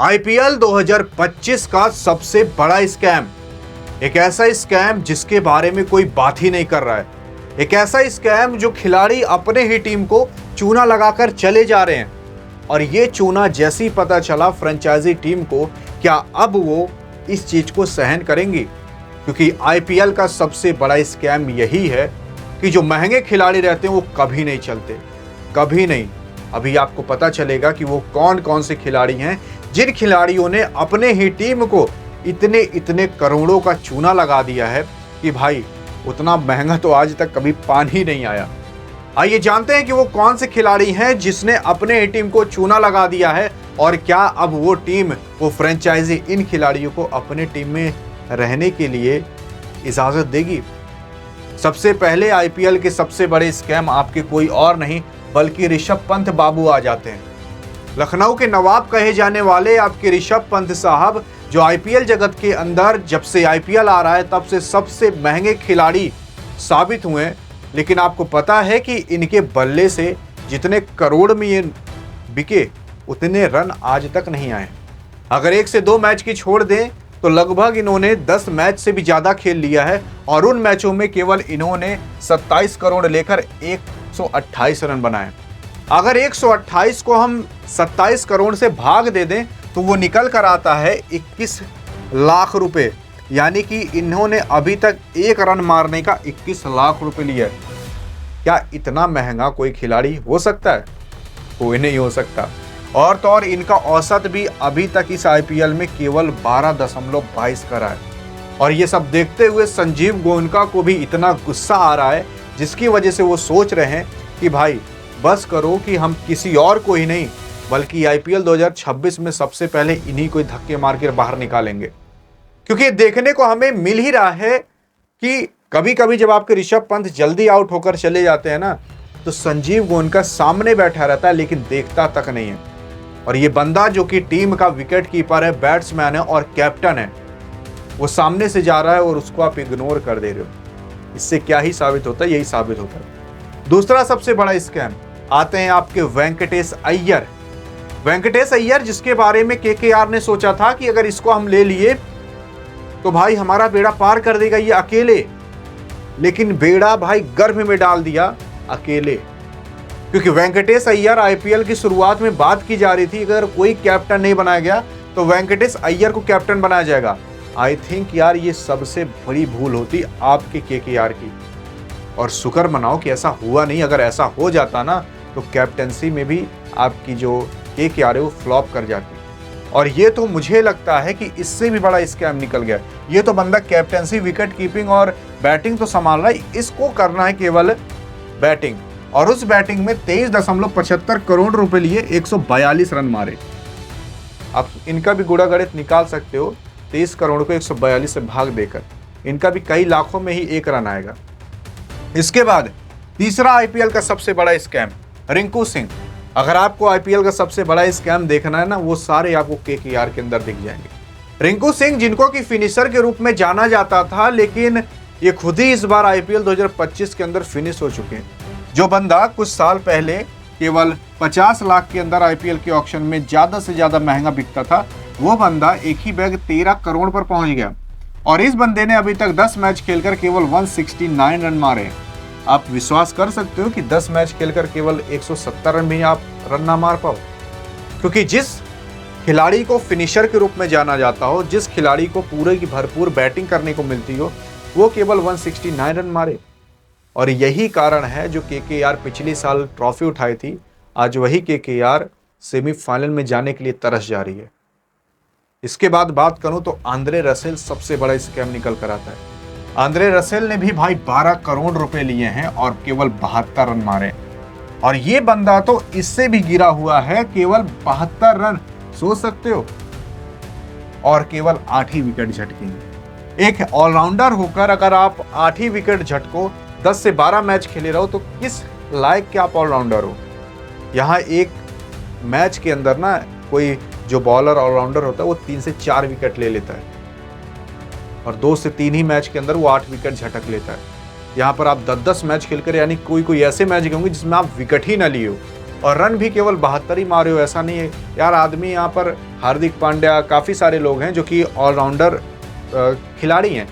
IPL 2025 का सबसे बड़ा स्कैम, एक ऐसा स्कैम जिसके बारे में कोई बात ही नहीं कर रहा है। एक ऐसा स्कैम जो खिलाड़ी अपने ही टीम को चूना लगाकर चले जा रहे हैं और ये चूना जैसे ही पता चला फ्रेंचाइजी टीम को, क्या अब वो इस चीज को सहन करेंगी? क्योंकि आईपीएल का सबसे बड़ा स्कैम यही है कि जो महंगे खिलाड़ी रहते हैं वो कभी नहीं चलते, कभी नहीं। अभी आपको पता चलेगा कि वो कौन कौन से खिलाड़ी हैं जिन खिलाड़ियों ने अपने ही टीम को इतने इतने करोड़ों का चूना लगा दिया है कि भाई उतना महंगा तो आज तक कभी पानी नहीं आया। आइए जानते हैं कि वो कौन से खिलाड़ी हैं जिसने अपने ही टीम को चूना लगा दिया है और क्या अब वो टीम, वो फ्रेंचाइजी इन खिलाड़ियों को अपने टीम में रहने के लिए इजाजत देगी। सबसे पहले आईपीएल के सबसे बड़े स्कैम आपके कोई और नहीं बल्कि ऋषभ पंत बाबू आ जाते हैं। लखनऊ के नवाब कहे जाने वाले आपके ऋषभ पंत साहब, जो आईपीएल जगत के अंदर जब से आईपीएल आ रहा है तब से सबसे महंगे खिलाड़ी साबित हुए हैं। लेकिन आपको पता है कि इनके बल्ले से जितने करोड़ में ये बिके उतने रन आज तक नहीं आए। अगर 1 से 2 मैच की छोड़ दें तो लगभग इन्होंने 10 मैच से भी ज्यादा खेल लिया है और उन मैचों में केवल इन्होंने 27 करोड़ लेकर 128 रन बनाए। अगर 128 को हम 27 करोड़ से भाग दे दें तो वो निकल कर आता है 21 लाख रुपए, यानी कि इन्होंने अभी तक एक रन मारने का 21 लाख रुपए लिया है। क्या इतना महंगा कोई खिलाड़ी हो सकता है? कोई नहीं हो सकता। और तो और इनका औसत भी अभी तक इस आईपीएल में केवल 12.22 का रहा है। और ये सब देखते हुए संजीव गोयनका को भी इतना गुस्सा आ रहा है जिसकी वजह से वो सोच रहे हैं कि भाई बस करो कि हम किसी और को ही नहीं बल्कि आईपीएल 2026 में सबसे पहले इन्हीं को धक्के मार कर बाहर निकालेंगे। क्योंकि देखने को हमें मिल ही रहा है कि कभी कभी जब आपके ऋषभ पंत जल्दी आउट होकर चले जाते हैं ना, तो संजीव गोयनका सामने बैठा रहता है लेकिन देखता तक नहीं है। और ये बंदा जो कि टीम का विकेट कीपर है, बैट्समैन है और कैप्टन है, वो सामने से जा रहा है और उसको आप इग्नोर कर दे रहे हो। इससे क्या ही साबित होता है? यही साबित होता है। दूसरा सबसे बड़ा स्कैम आते हैं आपके वेंकटेश अय्यर। वेंकटेश अय्यर जिसके बारे में केकेआर ने सोचा था कि अगर इसको हम ले लिए तो भाई हमारा बेड़ा पार कर देगा ये अकेले, लेकिन बेड़ा भाई गर्भ में डाल दिया अकेले। क्योंकि वेंकटेश अय्यर आईपीएल की शुरुआत में बात की जा रही थी अगर कोई कैप्टन नहीं बनाया गया तो वेंकटेश अय्यर को कैप्टन बनाया जाएगा। आई थिंक यार ये सबसे बड़ी भूल होती आपके केकेआर की, और शुक्र मनाओ कि ऐसा हुआ नहीं। अगर ऐसा हो जाता ना तो कैप्टनसी में भी आपकी जो केकेआर है वो फ्लॉप कर जाती। और ये तो मुझे लगता है कि इससे भी बड़ा स्कैम निकल गया। ये तो बंदा कैप्टनसी, विकेट कीपिंग और बैटिंग तो संभाल रहा है, इसको करना है केवल बैटिंग, और उस बैटिंग में 23.75 करोड़ रुपए लिए 142 रन मारे। आप इनका भी गुणा गणित निकाल सकते हो, 23 करोड़ को 142 से भाग देकर इनका भी कई लाखों में ही एक रन आएगा। इसके बाद तीसरा आईपीएल का सबसे बड़ा स्कैम, रिंकू सिंह। अगर आपको आईपीएल का सबसे बड़ा स्कैम देखना है ना, वो सारे आपको केकेआर के अंदर दिख जाएंगे। रिंकू सिंह जिनको कि फिनिशर के रूप में जाना जाता था, लेकिन ये खुद ही इस बार आईपीएल 2025 के अंदर फिनिश हो चुके हैं। जो बंदा कुछ साल पहले केवल 50 लाख के अंदर आईपीएल के ऑक्शन में ज्यादा से ज्यादा महंगा बिकता था, वो बंदा एक ही बैग 13 करोड़ पर पहुंच गया। और इस बंदे ने अभी तक 10 मैच खेलकर केवल 169 रन मारे। आप विश्वास कर सकते हो कि 10 मैच खेलकर केवल 170 रन भी आप रन ना मार पाओ? क्योंकि जिस खिलाड़ी को फिनिशर के रूप में जाना जाता हो, जिस खिलाड़ी को पूरे की भरपूर बैटिंग करने को मिलती हो, वो केवल 169 रन मारे। और यही कारण है जो केकेआर पिछले साल ट्रॉफी उठाई थी, आज वही केकेआर सेमीफाइनल में जाने के लिए तरस जा रही है। इसके बाद बात करूं तो आंद्रे रसेल सबसे बड़ा स्कैम निकल कर आता है। आंद्रे रसेल ने भी भाई 12 करोड़ रुपए लिए हैं और केवल 72 रन मारे। और ये बंदा तो इससे भी गिरा हुआ है, केवल 72 रन, सोच सकते हो, और केवल 8 ही विकेट झटके। एक ऑलराउंडर होकर अगर आप 8 ही विकेट झटको, 10 से 12 मैच खेले रहो, तो किस लायक के आप ऑलराउंडर हो? यहाँ एक मैच के अंदर ना कोई जो बॉलर ऑलराउंडर होता है वो 3 से 4 विकेट ले लेता है और 2 से 3 ही मैच के अंदर वो 8 विकेट झटक लेता है। यहाँ पर आप 10-10 मैच खेलकर, यानी कोई ऐसे मैच होंगे जिसमें आप विकेट ही ना लिए हो, और रन भी केवल 72 ही मारे हो, ऐसा नहीं है यार। आदमी यहाँ पर हार्दिक पांड्या, काफ़ी सारे लोग हैं जो कि ऑलराउंडर खिलाड़ी हैं,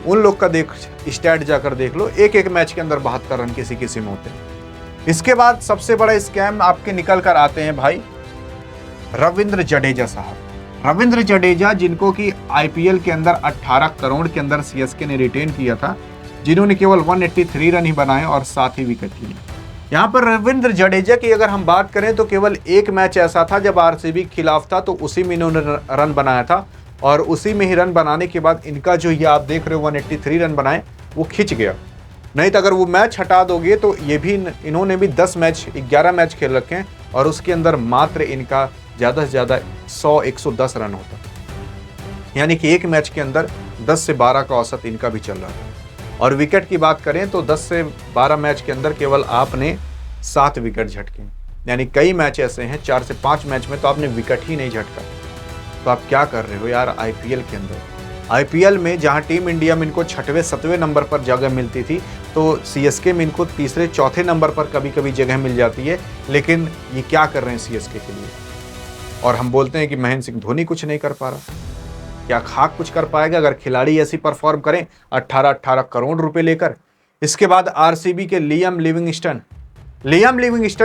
उन लोग का देख स्टैट जाकर देख लो, एक एक मैच के अंदर 72 रन किसी किसी में होते हैं। इसके बाद सबसे बड़ा स्कैम आपके निकल कर आते हैं भाई रविंद्र जडेजा साहब। रविंद्र जडेजा, जिनको कि आईपीएल के अंदर 18 करोड़ के अंदर सीएसके ने रिटेन किया था, जिन्होंने केवल 183 रन ही बनाए और 7 ही विकेट लिए। यहाँ पर रविंद्र जडेजा की अगर हम बात करें तो केवल एक मैच ऐसा था जब आरसीबी के खिलाफ था, तो उसी में इन्होंने रन बनाया था और उसी में ही रन बनाने के बाद इनका जो ये आप देख रहे हो 183 रन बनाए वो खिंच गया। नहीं तो अगर वो मैच हटा दोगे तो ये भी इन्होंने भी 11 मैच खेल रखे हैं और उसके अंदर मात्र इनका ज़्यादा से ज़्यादा 100-110 रन होता, यानी कि एक मैच के अंदर 10 से 12 का औसत इनका भी चल रहा है। और विकेट की बात करें तो 10 से 12 मैच के अंदर केवल आपने 7 विकेट झटके, यानी कई मैच ऐसे हैं 4 से 5 मैच में तो आपने विकेट ही नहीं झटका। तो आप क्या कर रहे हो यार आईपीएल के अंदर? आईपीएल में जहां टीम इंडिया में इनको 6वें 7वें नंबर पर जगह मिलती थी, तो सीएसके में इनको 3रे 4थे नंबर पर कभी कभी जगह मिल जाती है। लेकिन ये क्या कर रहे हैं सीएसके के लिए? और हम बोलते हैं कि महेंद्र सिंह धोनी कुछ नहीं कर पा रहा। क्या खाक कुछ कर पाएगा अगर खिलाड़ी ऐसी परफॉर्म करें 18-18 करोड़ रुपए लेकर? इसके बाद आरसीबी के लियाम लिविंगस्टन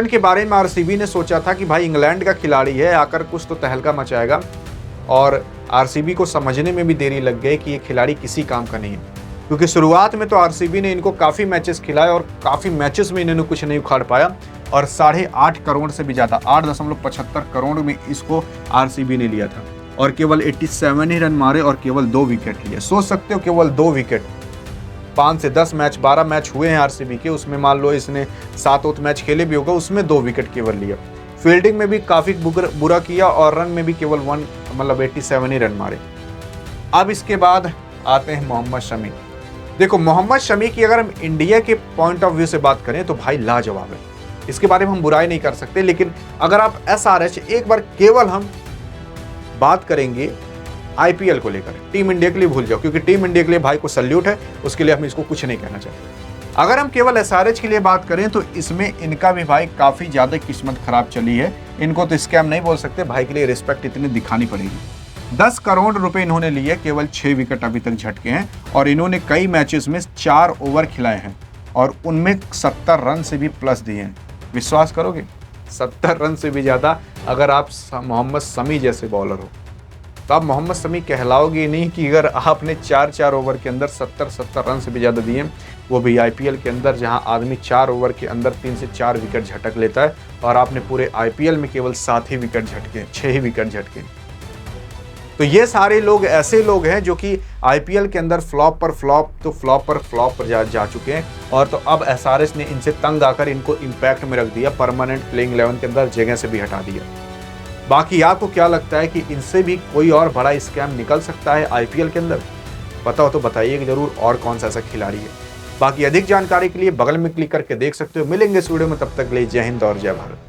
के बारे में आरसीबी ने सोचा था कि भाई इंग्लैंड का खिलाड़ी है, आकर कुछ तो तहलका मचाएगा, और आरसीबी को समझने में भी देरी लग गई कि ये खिलाड़ी किसी काम का नहीं है। क्योंकि शुरुआत में तो आरसीबी ने इनको काफ़ी मैचेस खिलाए और काफ़ी मैचेस में इन्होंने कुछ नहीं उखाड़ पाया, और 8.5 करोड़ से भी ज़्यादा 8.75 करोड़ में इसको आरसीबी ने लिया था और केवल 87 ही रन मारे और केवल 2 विकेट लिए। सोच सकते हो केवल 2 विकेट, 5 से 10 मैच 12 मैच हुए हैं आरसीबी के, उसमें मान लो इसने 7 मैच खेले भी होगा, उसमें 2 विकेट केवल लिया। फील्डिंग में भी काफ़ी बुरा किया और रन में भी केवल 87 ही रन मारे। अब इसके बाद आते हैं मोहम्मद शमी। देखो मोहम्मद शमी की अगर हम इंडिया के पॉइंट ऑफ व्यू से बात करें तो भाई लाजवाब है, इसके बारे में हम बुराई नहीं कर सकते। लेकिन अगर आप एसआरएच एक बार केवल हम बात करेंगे आईपीएल को लेकर, टीम इंडिया के लिए भूल जाओ, क्योंकि टीम इंडिया के लिए भाई को सल्यूट है, उसके लिए हम इसको कुछ नहीं कहना चाहते। अगर हम केवल एसआरएच के लिए बात करें तो इसमें इनका भी भाई काफ़ी ज़्यादा किस्मत खराब चली है। इनको तो स्कैम नहीं बोल सकते, भाई के लिए रिस्पेक्ट इतनी दिखानी पड़ेगी। 10 करोड़ रुपए इन्होंने लिए, केवल 6 विकेट अभी तक झटके हैं और इन्होंने कई मैचेस में 4 ओवर खिलाए हैं और उनमें 70 रन से भी प्लस दिए हैं। विश्वास करोगे 70 रन से भी ज़्यादा अगर आप मोहम्मद शमी जैसे बॉलर हो तो आप मोहम्मद शमी कहलाओगे नहीं कि अगर आपने 4 ओवर के अंदर 70 रन से भी ज़्यादा दिए, वो भी आईपीएल के अंदर जहां आदमी 4 ओवर के अंदर 3 से 4 विकेट झटक लेता है और आपने पूरे आईपीएल में केवल 7 ही विकेट झटके, 6 ही विकेट झटके। तो ये सारे लोग ऐसे लोग हैं जो कि आईपीएल के अंदर फ्लॉप पर फ्लॉप पर जा चुके हैं, और तो अब एसआरएच ने इनसे तंग आकर इनको इम्पैक्ट में रख दिया, परमानेंट प्लेइंग 11 के अंदर जगह से भी हटा दिया। बाकी आपको क्या लगता है कि इनसे भी कोई और बड़ा स्कैम निकल सकता है आईपीएल के अंदर? पता हो तो बताइए जरूर, और कौन सा ऐसा खिलाड़ी है। बाकी अधिक जानकारी के लिए बगल में क्लिक करके देख सकते हो। मिलेंगे इस वीडियो में, तब तक के लिए जय हिंद और जय भारत।